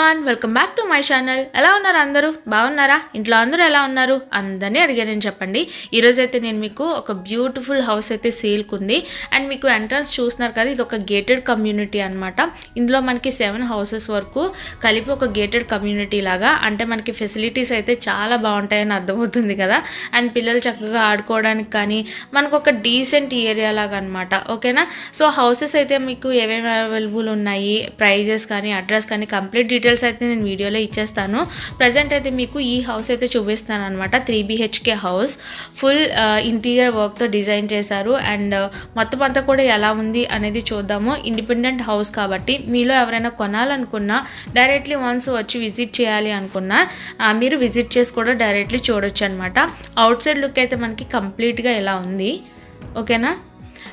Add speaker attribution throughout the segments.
Speaker 1: everyone, welcome back to my channel. ఎలా ఉన్నారు అందరూ? బాగున్నారా? ఇంట్లో అందరూ ఎలా ఉన్నారు? అందరినీ అడిగాను చెప్పండి. ఈ రోజు అయితే నేను మీకు ఒక బ్యూటిఫుల్ హౌస్ అయితే సేల్ కుంది అండ్ మీకు ఎంట్రన్స్ చూస్తున్నారు కదా, ఇది ఒక గేటెడ్ కమ్యూనిటీ అన్నమాట. ఇందులో మనకి 7 హౌసెస్ వరకు కలిపి ఒక గేటెడ్ కమ్యూనిటీ లాగా, అంటే మనకి ఫెసిలిటీస్ అయితే చాలా బాగుంటాయని అర్థమవుతుంది కదా. అండ్ పిల్లలు చక్కగా ఆడుకోవడానికి కానీ మనకు ఒక డీసెంట్ ఏరియా లాగా అన్నమాట. ఓకేనా? సో హౌసెస్ అయితే మీకు ఏమేమి అవైలబుల్ ఉన్నాయి, ప్రైజెస్ కానీ అడ్రస్ కానీ కంప్లీట్ డీటెయిల్స్ అయితే నేను వీడియోలో ఇచ్చేస్తాను. ప్రజెంట్ అయితే మీకు ఈ హౌస్ అయితే చూపిస్తాను అనమాట. 3 BHK హౌస్, ఫుల్ ఇంటీరియర్ వర్క్తో డిజైన్ చేశారు. అండ్ మొత్తం అంతా కూడా ఎలా ఉంది అనేది చూద్దాము. ఇండిపెండెంట్ హౌస్ కాబట్టి మీలో ఎవరైనా కొనాలనుకున్నా, డైరెక్ట్లీ వన్స్ వచ్చి విజిట్ చేయాలి అనుకున్నా మీరు విజిట్ చేసి కూడా డైరెక్ట్లీ చూడొచ్చు అనమాట. అవుట్ సైడ్ లుక్ అయితే మనకి కంప్లీట్గా ఎలా ఉంది. ఓకేనా?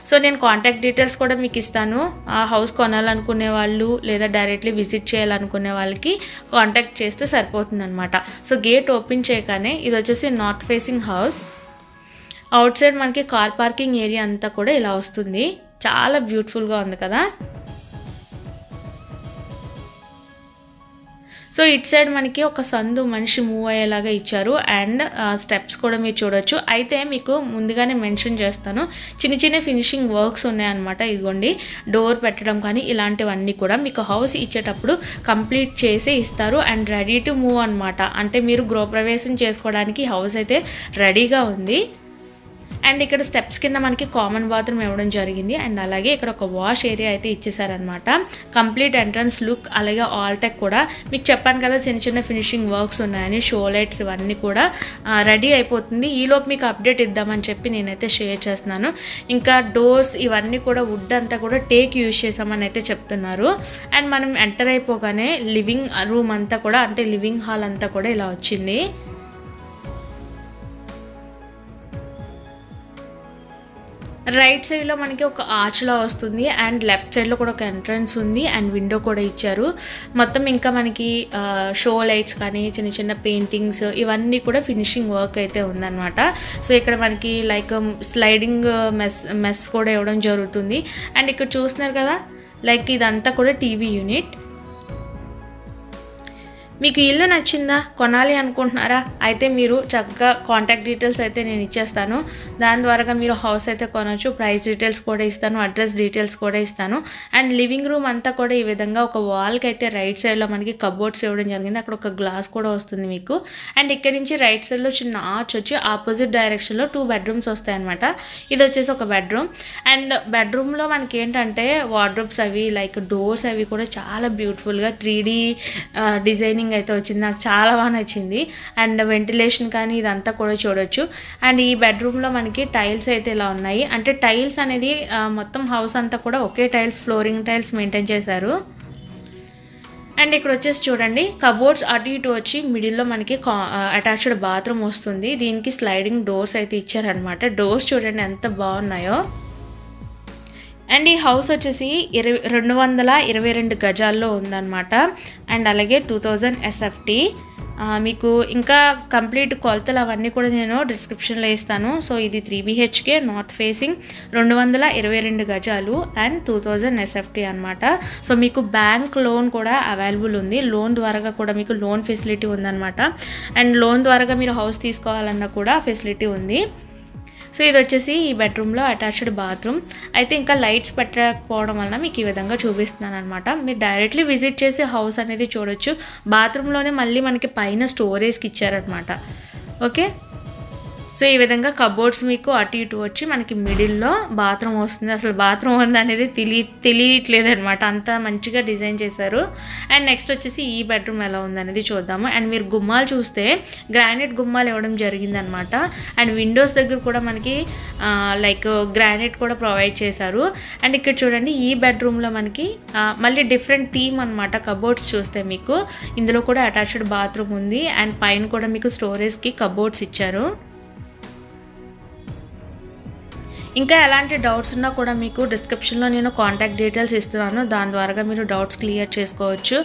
Speaker 1: సో నేను కాంటాక్ట్ డీటెయిల్స్ కూడా మీకు ఇస్తాను. ఆ హౌస్ కొనాలనుకునే వాళ్ళు లేదా డైరెక్ట్లీ విజిట్ చేయాలనుకునే వాళ్ళకి కాంటాక్ట్ చేస్తే సరిపోతుంది అనమాట. సో గేట్ ఓపెన్ చేయగానే ఇది వచ్చేసి north facing house. Out side మనకి కార్ పార్కింగ్ ఏరియా అంతా కూడా ఇలా వస్తుంది. చాలా బ్యూటిఫుల్గా ఉంది కదా. సో ఇట్ సైడ్ మనకి ఒక సందు మనిషి మూవ్ అయ్యేలాగా ఇచ్చారు అండ్ స్టెప్స్ కూడా మీరు చూడొచ్చు. అయితే మీకు ముందుగానే మెన్షన్ చేస్తాను, చిన్న చిన్న ఫినిషింగ్ వర్క్స్ ఉన్నాయన్నమాట. ఇదిగోండి, డోర్ పెట్టడం కానీ ఇలాంటివన్నీ కూడా మీకు హౌస్ ఇచ్చేటప్పుడు కంప్లీట్ చేసి ఇస్తారు అండ్ రెడీ టు మూవ్ అనమాట. అంటే మీరు గృహప్రవేశం చేసుకోవడానికి హౌస్ అయితే రెడీగా ఉంది. అండ్ ఇక్కడ స్టెప్స్ కింద మనకి కామన్ బాత్రూమ్ ఇవ్వడం జరిగింది అండ్ అలాగే ఇక్కడ ఒక వాష్ ఏరియా అయితే ఇచ్చేసారనమాట. కంప్లీట్ ఎంట్రన్స్ లుక్, అలాగే ఆల్టెక్ కూడా మీకు చెప్పాను కదా చిన్న చిన్న ఫినిషింగ్ వర్క్స్ ఉన్నాయని, షో లైట్స్ ఇవన్నీ కూడా రెడీ అయిపోతుంది. ఈలోపు మీకు అప్డేట్ ఇద్దామని చెప్పి నేనైతే షేర్ చేస్తున్నాను. ఇంకా డోర్స్ ఇవన్నీ కూడా వుడ్ అంతా కూడా టేక్ యూజ్ చేసామని అయితే చెప్తున్నారు. అండ్ మనం ఎంటర్ అయిపోగానే లివింగ్ రూమ్ అంతా కూడా, అంటే లివింగ్ హాల్ అంతా కూడా ఇలా వచ్చింది. రైట్ సైడ్లో మనకి ఒక ఆర్చ్లా వస్తుంది అండ్ లెఫ్ట్ సైడ్లో కూడా ఒక ఎంట్రన్స్ ఉంది అండ్ విండో కూడా ఇచ్చారు. మొత్తం ఇంకా మనకి షో లైట్స్ కానీ చిన్న చిన్న పెయింటింగ్స్ ఇవన్నీ కూడా ఫినిషింగ్ వర్క్ అయితే ఉందన్నమాట. సో ఇక్కడ మనకి లైక్ స్లైడింగ్ మెస్ కూడా ఇవ్వడం జరుగుతుంది. అండ్ ఇక్కడ చూస్తున్నారు కదా, లైక్ ఇదంతా కూడా టీవీ యూనిట్. మీకు ఇల్లు నచ్చిందా, కొనాలి అనుకుంటున్నారా? అయితే మీరు చక్కగా కాంటాక్ట్ డీటెయిల్స్ అయితే నేను ఇచ్చేస్తాను. దాని ద్వారా మీరు హౌస్ అయితే కొనవచ్చు. ప్రైస్ డీటెయిల్స్ కూడా ఇస్తాను, అడ్రస్ డీటెయిల్స్ కూడా ఇస్తాను. అండ్ లివింగ్ రూమ్ అంతా కూడా ఈ విధంగా ఒక వాల్కి అయితే రైట్ సైడ్లో మనకి కబోర్డ్స్ ఇవ్వడం జరిగింది. అక్కడ ఒక గ్లాస్ కూడా వస్తుంది మీకు. అండ్ ఇక్కడ నుంచి రైట్ సైడ్లో చిన్న ఆర్చ్ వచ్చి ఆపోజిట్ డైరెక్షన్లో 2 బెడ్రూమ్స్ వస్తాయి అనమాట. ఇది వచ్చేసి ఒక బెడ్రూమ్. అండ్ బెడ్రూమ్లో మనకి ఏంటంటే వార్డ్రోబ్స్ అవి లైక్ డోర్స్ అవి కూడా చాలా బ్యూటిఫుల్గా 3D డిజైనింగ్ అయితే వచ్చింది. నాకు చాలా బాగా నచ్చింది. అండ్ వెంటిలేషన్ కానీ ఇదంతా కూడా చూడొచ్చు. అండ్ ఈ బెడ్రూమ్లో మనకి టైల్స్ అయితే ఇలా ఉన్నాయి. అంటే టైల్స్ అనేది మొత్తం హౌస్ అంతా కూడా ఒకే టైల్స్, ఫ్లోరింగ్ టైల్స్ మెయింటైన్ చేశారు. అండ్ ఇక్కడ వచ్చేసి చూడండి, కబోర్డ్స్ అటు ఇటు వచ్చి మిడిల్లో మనకి అటాచ్డ్ బాత్రూమ్ వస్తుంది. దీనికి స్లైడింగ్ డోర్స్ అయితే ఇచ్చారనమాట. డోర్స్ చూడండి ఎంత బాగున్నాయో. అండ్ ఈ హౌస్ వచ్చేసి 222 గజాల్లో ఉందన్నమాట. అండ్ అలాగే 2000 SFT. మీకు ఇంకా కంప్లీట్ కొలతలు అవన్నీ కూడా నేను డిస్క్రిప్షన్లో ఇస్తాను. సో ఇది 3 BHK నార్త్ ఫేసింగ్ 222 గజాలు అండ్ 2000 SFT అనమాట. సో మీకు బ్యాంక్ లోన్ కూడా అవైలబుల్ ఉంది. లోన్ ద్వారా కూడా మీకు లోన్ ఫెసిలిటీ ఉందన్నమాట. అండ్ లోన్ ద్వారా మీరు హౌస్ తీసుకోవాలన్నా కూడా ఫెసిలిటీ ఉంది. సో ఇది వచ్చేసి ఈ బెడ్రూమ్లో అటాచ్డ్ బాత్రూమ్. అయితే ఇంకా లైట్స్ పెట్టకపోవడం వలన మీకు ఈ విధంగా చూపిస్తున్నాను అనమాట. మీరు డైరెక్ట్లీ విజిట్ చేసి హౌస్ అనేది చూడొచ్చు. బాత్రూంలోనే మళ్ళీ మనకి పైన స్టోరేజ్కి ఇచ్చారనమాట. ఓకే, సో ఈ విధంగా కబోర్డ్స్ మీకు అటు ఇటు వచ్చి మనకి మిడిల్లో బాత్రూమ్ వస్తుంది. అసలు బాత్రూమ్ ఉంది అనేది తెలియట్లేదు అనమాట, అంత మంచిగా డిజైన్ చేశారు. అండ్ నెక్స్ట్ వచ్చేసి ఈ బెడ్రూమ్ ఎలా ఉందనేది చూద్దాము. అండ్ మీరు గుమ్మాలు చూస్తే గ్రానైట్ గుమ్మాలు ఇవ్వడం జరిగిందనమాట. అండ్ విండోస్ దగ్గర కూడా మనకి లైక్ గ్రానైట్ కూడా ప్రొవైడ్ చేశారు. అండ్ ఇక్కడ చూడండి, ఈ బెడ్రూమ్లో మనకి మళ్ళీ డిఫరెంట్ థీమ్ అనమాట. కబోర్డ్స్ చూస్తే మీకు ఇందులో కూడా అటాచ్డ్ బాత్రూమ్ ఉంది అండ్ పైన కూడా మీకు స్టోరేజ్కి కబోర్డ్స్ ఇచ్చారు. ఇంకా ఎలాంటి డౌట్స్ ఉన్నా కూడా మీకు డిస్క్రిప్షన్లో నేను కాంటాక్ట్ డీటెయిల్స్ ఇస్తున్నాను. దాని ద్వారా మీరు డౌట్స్ క్లియర్ చేసుకోవచ్చు.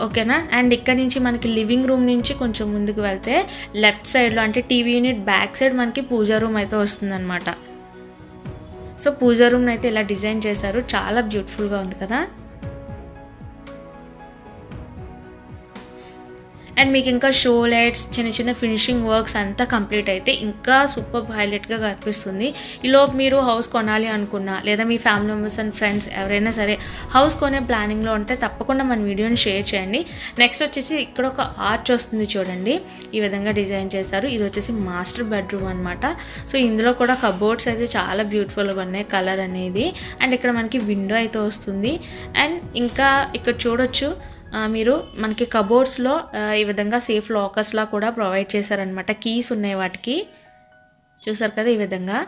Speaker 1: ఓకేనా? అండ్ ఇక్కడ నుంచి మనకి లివింగ్ రూమ్ నుంచి కొంచెం ముందుకు వెళ్తే లెఫ్ట్ సైడ్లో, అంటే టీవీ యూనిట్ బ్యాక్ సైడ్ మనకి పూజా రూమ్ అయితే వస్తుందన్నమాట. సో పూజా రూమ్ని అయితే ఇలా డిజైన్ చేశారు. చాలా బ్యూటిఫుల్గా ఉంది కదా. అండ్ మీకు ఇంకా షో లైట్స్ చిన్న చిన్న ఫినిషింగ్ వర్క్స్ అంతా కంప్లీట్ అయితే ఇంకా సూపర్ హైలైట్గా కనిపిస్తుంది. ఈలోపు మీరు హౌస్ కొనాలి అనుకున్నా లేదా మీ ఫ్యామిలీ మెంబర్స్ అండ్ ఫ్రెండ్స్ ఎవరైనా సరే హౌస్ కొనే ప్లానింగ్లో ఉంటే తప్పకుండా మన వీడియోని షేర్ చేయండి. నెక్స్ట్ వచ్చేసి ఇక్కడ ఒక ఆర్చ్ వస్తుంది చూడండి, ఈ విధంగా డిజైన్ చేశారు. ఇది వచ్చేసి మాస్టర్ బెడ్రూమ్ అనమాట. సో ఇందులో కూడా కబోర్డ్స్ అయితే చాలా బ్యూటిఫుల్గా ఉన్నాయి కలర్ అనేది. అండ్ ఇక్కడ మనకి విండో అయితే వస్తుంది. అండ్ ఇంకా ఇక్కడ చూడొచ్చు మీరు మనకి కబోర్డ్స్లో ఈ విధంగా సేఫ్ లాకర్స్లా కూడా ప్రొవైడ్ చేశారనమాట. కీస్ ఉన్నాయి వాటికి, చూసారు కదా ఈ విధంగా.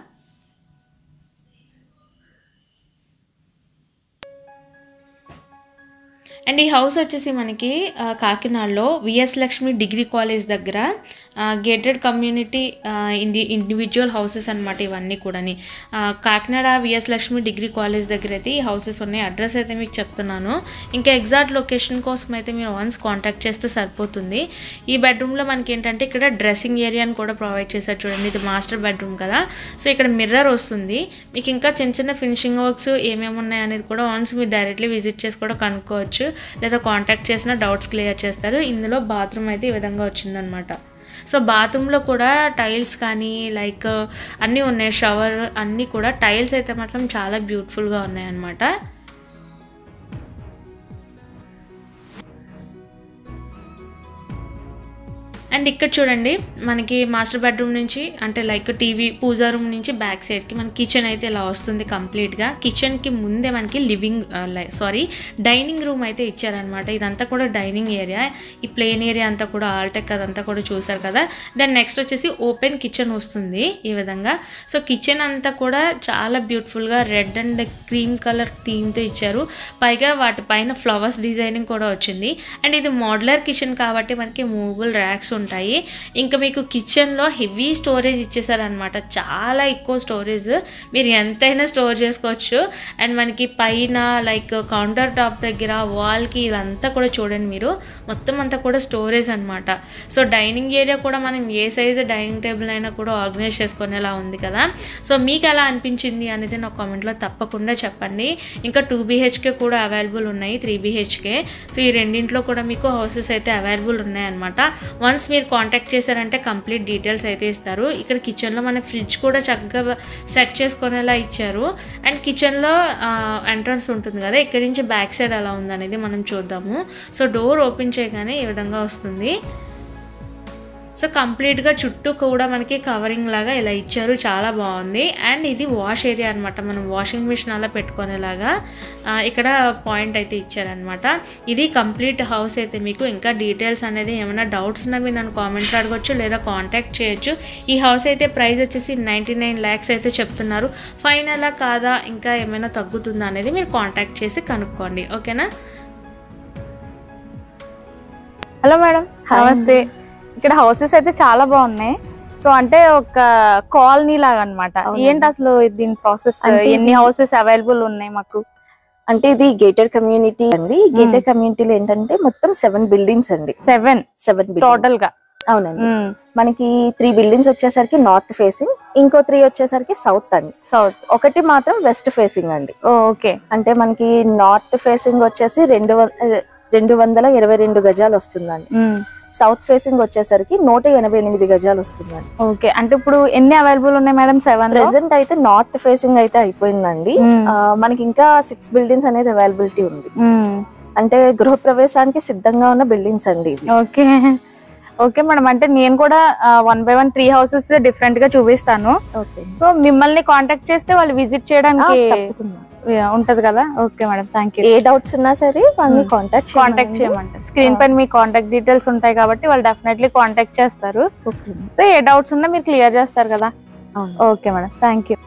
Speaker 1: అండ్ ఈ హౌస్ వచ్చేసి మనకి కాకినాడలో విఎస్ లక్ష్మి డిగ్రీ కాలేజ్ దగ్గర గేటెడ్ కమ్యూనిటీ ఇండివిజువల్ హౌసెస్ అనమాట ఇవన్నీ కూడాని. Kakinada VS Lakshmi degree college దగ్గర అయితే ఈ హౌసెస్ ఉన్నాయి. అడ్రస్ అయితే మీకు చెప్తున్నాను. ఇంకా ఎగ్జాక్ట్ లొకేషన్ కోసం అయితే మీరు వన్స్ కాంటాక్ట్ చేస్తే సరిపోతుంది. ఈ బెడ్రూమ్లో మనకి ఏంటంటే ఇక్కడ డ్రెస్సింగ్ ఏరియాని కూడా ప్రొవైడ్ చేశారు చూడండి. ఇది మాస్టర్ బెడ్రూమ్ కదా, సో ఇక్కడ మిర్రర్ వస్తుంది. మీకు ఇంకా చిన్న చిన్న ఫినిషింగ్ వర్క్స్ ఏమేమి ఉన్నాయి అనేది కూడా వన్స్ మీరు డైరెక్ట్లీ విజిట్ చేసి కూడా కనుక్కోవచ్చు, లేదా కాంటాక్ట్ చేసిన డౌట్స్ క్లియర్ చేస్తారు. ఇందులో బాత్రూమ్ అయితే ఈ విధంగా వచ్చిందనమాట. సో బాత్రూంలో కూడా టైల్స్ కానీ లైక్ అన్నీ ఉన్నాయి, షవర్ అన్నీ కూడా టైల్స్ అయితే మాత్రం చాలా బ్యూటిఫుల్గా ఉన్నాయన్నమాట. అండ్ ఇక్కడ చూడండి మనకి మాస్టర్ బెడ్రూమ్ నుంచి అంటే లైక్ టీవీ పూజా రూమ్ నుంచి బ్యాక్ సైడ్కి మన కిచెన్ అయితే ఇలా వస్తుంది కంప్లీట్గా. కిచెన్కి ముందే మనకి డైనింగ్ రూమ్ అయితే ఇచ్చారనమాట. ఇదంతా కూడా డైనింగ్ ఏరియా. ఈ ప్లేన్ ఏరియా అంతా కూడా ఆల్టెక్ అదంతా కూడా చూసారు కదా. దెన్ నెక్స్ట్ వచ్చేసి ఓపెన్ కిచెన్ వస్తుంది ఈ విధంగా. సో కిచెన్ అంతా కూడా చాలా బ్యూటిఫుల్గా రెడ్ అండ్ క్రీమ్ కలర్ థీమ్తో ఇచ్చారు. పైగా వాటిపైన ఫ్లవర్స్ డిజైనింగ్ కూడా వచ్చింది. అండ్ ఇది మోడ్యులర్ కిచెన్ కాబట్టి మనకి మూవబుల్ ర్యాక్స్ ఉంటాయి. ఇంకా మీకు కిచెన్లో హెవీ స్టోరేజ్ ఇచ్చేసారనమాట. చాలా ఎక్కువ స్టోరేజ్, మీరు ఎంతైనా స్టోర్ చేసుకోవచ్చు. అండ్ మనకి పైన లైక్ కౌంటర్ టాప్ దగ్గర వాల్కి ఇదంతా కూడా చూడండి మీరు, మొత్తం అంతా కూడా స్టోరేజ్ అనమాట. సో డైనింగ్ ఏరియా కూడా మనం ఏ సైజు డైనింగ్ టేబుల్ అయినా కూడా ఆర్గనైజ్ చేసుకునేలా ఉంది కదా. సో మీకు ఎలా అనిపించింది అనేది నా కామెంట్లో తప్పకుండా చెప్పండి. ఇంకా 2 BHK కూడా అవైలబుల్ ఉన్నాయి, 3 BHK. సో ఈ రెండింట్లో కూడా మీకు హౌసెస్ అయితే అవైలబుల్ ఉన్నాయన్నమాట. వన్స్ మీరు కాంటాక్ట్ చేశారంటే కంప్లీట్ డీటెయిల్స్ అయితే ఇస్తారు. ఇక్కడ కిచెన్లో మన ఫ్రిడ్జ్ కూడా చక్కగా సెట్ చేసుకునేలా ఇచ్చారు. అండ్ కిచెన్లో ఎంట్రన్స్ ఉంటుంది కదా, ఇక్కడి నుంచి బ్యాక్ సైడ్ ఎలా ఉందనేది మనం చూద్దాము. సో డోర్ ఓపెన్ చేయగానే ఈ విధంగా వస్తుంది. సో కంప్లీట్గా చుట్టూ కూడా మనకి కవరింగ్ లాగా ఇలా ఇచ్చారు, చాలా బాగుంది. అండ్ ఇది వాష్ ఏరియా అనమాట, మనం వాషింగ్ మిషన్ అలా పెట్టుకునేలాగా ఇక్కడ పాయింట్ అయితే ఇచ్చారనమాట. ఇది కంప్లీట్ హౌస్ అయితే. మీకు ఇంకా డీటెయిల్స్ అనేది ఏమైనా డౌట్స్ ఉన్నా మీరు నన్ను కామెంట్లో అడగొచ్చు లేదా కాంటాక్ట్ చేయొచ్చు. ఈ హౌస్ అయితే ప్రైస్ వచ్చేసి 99 lakhs అయితే చెప్తున్నారు. ఫైనలా కాదా ఇంకా ఏమైనా తగ్గుతుందా అనేది మీరు కాంటాక్ట్ చేసి కనుక్కోండి, ఓకేనా.
Speaker 2: హలో మేడం, నమస్తే. ఇక్కడ హౌసెస్ అయితే చాలా బాగున్నాయి. సో అంటే ఒక కాలనీ లాగా అన్నమాట. ఏంటి అసలు దీని ప్రాసెస్, ఎన్ని హౌసెస్ అవైలబుల్ ఉన్నాయి మాకు?
Speaker 3: అంటే ఇది గేటెడ్ కమ్యూనిటీ అండి. గేటెడ్ కమ్యూనిటీలో ఏంటంటే మొత్తం 7 buildings అండి. 7
Speaker 2: టోటల్ గా.
Speaker 3: అవునండి. మనకి 3 buildings వచ్చేసరికి నార్త్ ఫేసింగ్, ఇంకో 3 వచ్చేసరికి సౌత్ అండి. ఒకటి మాత్రం వెస్ట్ ఫేసింగ్ అండి.
Speaker 2: ఓకే.
Speaker 3: అంటే మనకి నార్త్ ఫేసింగ్ వచ్చేసి 222 గజాలు వస్తుందండి. సౌత్ ఫేసింగ్ వచ్చేసరికి 188 గజాలు వస్తుందండి.
Speaker 2: ఓకే. అంటే ఇప్పుడు ఎన్ని అవైలబుల్ ఉన్నాయి మేడం? 7.
Speaker 3: ప్రెసెంట్ అయితే నార్త్ ఫేసింగ్ అయితే అయిపోయిందండి. మనకి ఇంకా 6 buildings అనేది అవైలబిలిటీ ఉంది. అంటే గృహప్రవేశానికి సిద్ధంగా ఉన్న బిల్డింగ్స్ అండి.
Speaker 2: Okay okay madam. అంటే నేను కూడా 1 by 1 3 houses డిఫరెంట్ గా చూపిస్తాను. సో మిమ్మల్ని కాంటాక్ట్ చేస్తే వాళ్ళు విజిట్ చేయడానికి ఉంటది కదా. Okay madam, thank you.
Speaker 3: A doubts ఉన్నా సరే వాళ్ళని కాంటాక్ట్
Speaker 2: చేయమంటారు. స్క్రీన్ పైన మీ కాంటాక్ట్ డీటెయిల్స్ ఉంటాయి కాబట్టి వాళ్ళు డెఫినెట్లీ కాంటాక్ట్ చేస్తారు. సో ఏ డౌట్స్ ఉన్నా మీరు క్లియర్ చేస్తారు కదా. Okay madam, thank you.